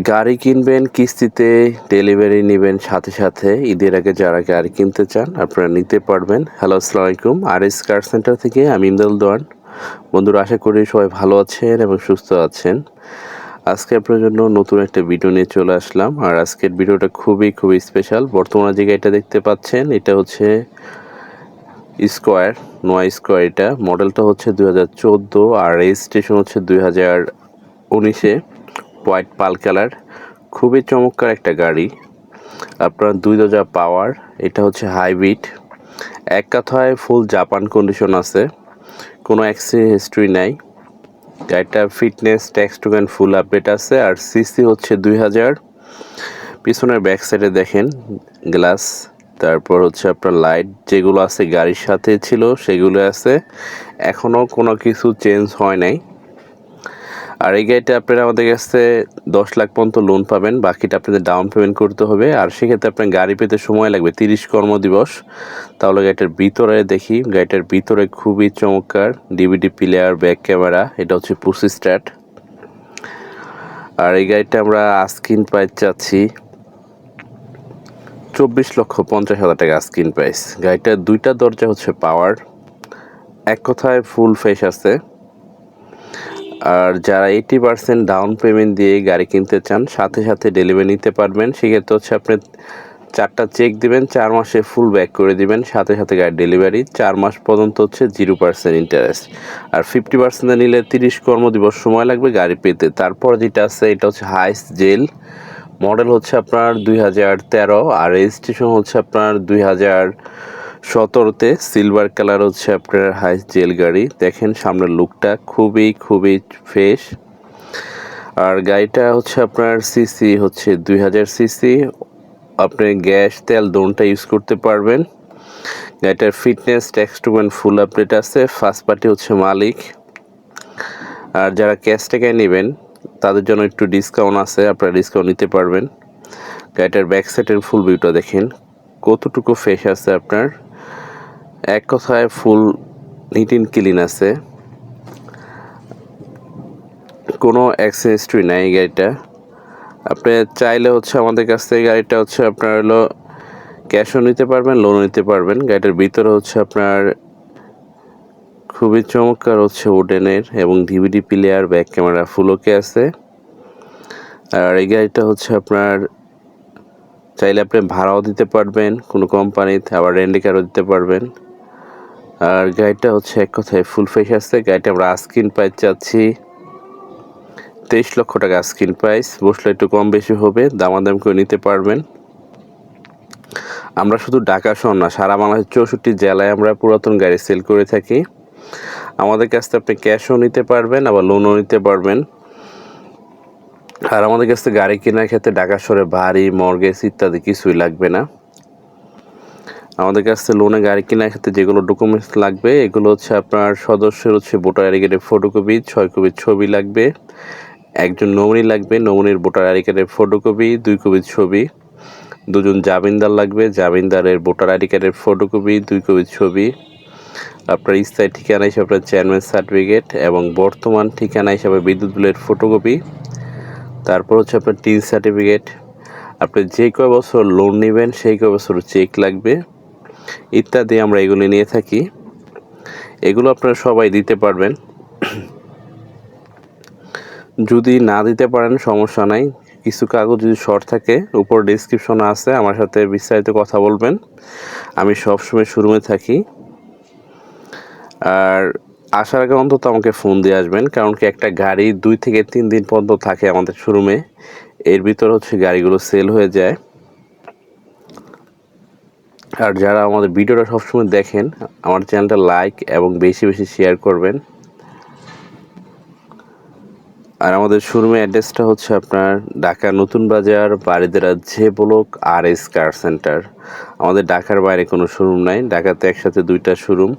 গাড়ি কিনবেন কিস্তিতে, ডেলিভারি নিবেন সাথে সাথে। ঈদের আগে যারা গাড়ি কিনতে চান আপনারা নিতে পারবেন। হ্যালো, আসসালামু আলাইকুম। আরএস কার সেন্টার থেকে আমি ইমদাদুল দোয়ান। বন্ধুরা, আশা করি সবাই ভালো আছেন এবং সুস্থ আছেন। আজকে আপনার জন্য নতুন একটা ভিডিও নিয়ে চলে আসলাম। আর আজকের ভিডিওটা খুবই স্পেশাল। বর্তমানে যে গাড়িটা দেখতে পাচ্ছেন এটা হচ্ছে স্কয়ার, নোয়া স্কয়ার। এটা মডেলটা হচ্ছে 2014 আর রেজিস্ট্রেশন হচ্ছে 2019-এ। হোয়াইট পাল কালার, খুবই চমৎকার একটা গাড়ি। আপনার 2 দরজা পাওয়ার, এটা হচ্ছে হাইব্রিড। এক কথায় ফুল জাপান কন্ডিশন আছে, কোনো অ্যাক্সিডেন্ট হিস্ট্রি নাই। গাড়িটার fitness tax token full update আছে। আর সিসি হচ্ছে 2000। পিছনের ব্যাক সাইডে দেখেন গ্লাস, তারপর হচ্ছে আপনার লাইট যেগুলো আছে গাড়ির সাথে ছিল সেগুলো আছে, এখনও কোনো কিছু চেঞ্জ হয় নাই। আর এই গাড়িটা আপনারা আমাদের কাছে 10 লাখ পর্যন্ত লোন পাবেন, বাকিটা আপনাদের ডাউন পেমেন্ট করতে হবে। আর সেক্ষেত্রে আপনার গাড়ি পেতে সময় লাগবে 30 কর্মদিবস। তাহলে গাড়িটার ভিতরে দেখি, গাড়িটার ভিতরে খুবই চমৎকার ডিভিডি প্লেয়ার, ব্যাক ক্যামেরা, এটা হচ্ছে পুশ স্টার্ট। আর এই গাড়িটা আমরা আস্কিন প্রাইস চাচ্ছি 24,50,000 টাকা আস্কিন প্রাইস। গাড়িটার 2টা দরজা হচ্ছে পাওয়ার, এক কথায় ফুল ফ্রেশ আছে। আর যারা 80% ডাউন পেমেন্ট দিয়ে গাড়ি কিনতে চান সাথে সাথে ডেলিভারি নিতে পারবেন। সেক্ষেত্রে হচ্ছে আপনি 4টা চেক দিবেন, 4 মাসে ফুল ব্যাক করে দিবেন, সাথে সাথে গাড়ি ডেলিভারি। 4 মাস পর্যন্ত হচ্ছে 0% ইন্টারেস্ট। আর 50% নিলে 30 কর্মদিবস সময় লাগবে গাড়ি পেতে। তারপর যেটা আছে এটা হচ্ছে হাইস জেল, মডেল হচ্ছে আপনার 2013 আর রেজিস্ট্রেশন হচ্ছে আপনার 2017-তে। সিলভার কালার হচ্ছে আপনার হাইস জেল গাড়ি। দেখেন সামনের লুকটা খুবই ফ্রেশ। আর গাড়িটা হচ্ছে আপনার সিসি হচ্ছে 2000 সিসি। আপনি গ্যাস তেল দোনটা ইউজ করতে পারবেন। গাড়িটার fitness tax token full update আছে। ফার্স্ট পার্টি হচ্ছে মালিক। আর যারা ক্যাশ টাকায় নেবেন তাদের জন্য একটু ডিসকাউন্ট আছে, আপনারা ডিসকাউন্ট নিতে পারবেন। গাড়িটার ব্যাক সাইডের ফুল ভিউটা দেখেন কতটুকু ফ্রেশ আছে আপনার, এক কথায় ফুল নিট অ্যান্ড ক্লিন আছে, কোনো অ্যাক্সিডেন্ট হিস্ট্রি নাই এই গাড়িটা। আপনি চাইলে হচ্ছে আমাদের কাছ থেকে গাড়িটা হচ্ছে আপনার হলো ক্যাশও নিতে পারবেন, লোনও নিতে পারবেন। গাড়িটার ভিতরে হচ্ছে আপনার খুবই চমৎকার হচ্ছে উডেনের এবং DVD player, back camera full okay আছে। আর এই গাড়িটা হচ্ছে আপনার চাইলে আপনি ভাড়াও দিতে পারবেন কোনো কোম্পানিতে, আবার রেন্টে কারও দিতে পারবেন। আর গাড়িটা হচ্ছে এক কথায় ফুল ফ্রেশ আছে। গাড়িটা আমরা আস্কিন প্রাইস চাচ্ছি 23 লক্ষ টাকা আস্কিন প্রাইস। বসলে একটু কম বেশি হবে, দামাদাম করে নিতে পারবেন। আমরা শুধু ঢাকা শহর না, সারা বাংলাদেশের 64 জেলায় আমরা পুরাতন গাড়ি সেল করে থাকি। আমাদের কাছ থেকে আপনি ক্যাশও নিতে পারবেন, আবার লোনও নিতে পারবেন। আর আমাদের কাছ থেকে গাড়ি কেনার ক্ষেত্রে ঢাকা শহরে বাড়ি, মর্গেজ ইত্যাদি কিছুই লাগবে না। আমাদের কাছ থেকে লোনে গাড়ি কেনার ক্ষেত্রে যেগুলো ডকুমেন্টস লাগবে এগুলো হচ্ছে আপনার সদস্যের হচ্ছে ভোটার আইডি কার্ডের ফটোকপি, 6 কপি ছবি লাগবে, একজন নমিনি লাগবে, নমিনির ভোটার আইডি কার্ডের ফটোকপি, 2 কপি ছবি, 2জন জামিনদার লাগবে, জামিনদারের ভোটার আইডি কার্ডের ফটোকপি, 2 কপি ছবি, আপনার স্থায়ী ঠিকানা হিসাবে আপনার চেয়ারম্যান সার্টিফিকেট এবং বর্তমান ঠিকানা হিসাবে বিদ্যুৎ বিলের ফটোকপি, তারপর হচ্ছে আপনার টিন সার্টিফিকেট, আপনি যে কয় বছর লোন নেবেন সেই কয় বছর চেক লাগবে ইত্যাদি। আমরা এগুলো নিয়ে থাকি, এগুলো আপনারা সবাই দিতে পারবেন। যদি না দিতে পারেন সমস্যা নাই, কিছু কাগজ যদি শর্ট থাকে উপর ডেসক্রিপশনে আছে, আমার সাথে বিস্তারিত কথা বলবেন। আমি সবসময় শোরুমে থাকি। আর আসার আগে অন্তত আমাকে ফোন দিয়ে আসবেন, কারণ কি একটা গাড়ি 2 থেকে 3 দিন পর্যন্ত থাকে আমাদের শোরুমে, এর ভিতর হচ্ছে গাড়িগুলো সেল হয়ে যায়। আর যারা আমাদের ভিডিওটা সবসময় দেখেন আমার চ্যানেলটা লাইক এবং বেশি শেয়ার করবেন। আর আমাদের শোরুমের অ্যাড্রেসটা হচ্ছে আপনার ঢাকা নতুন বাজার, বারিধারা যে ব্লক, আরএস কার সেন্টার। আমাদের ঢাকার বাইরে কোনো শোরুম নাই, ঢাকাতে একসাথে 2টা শোরুম।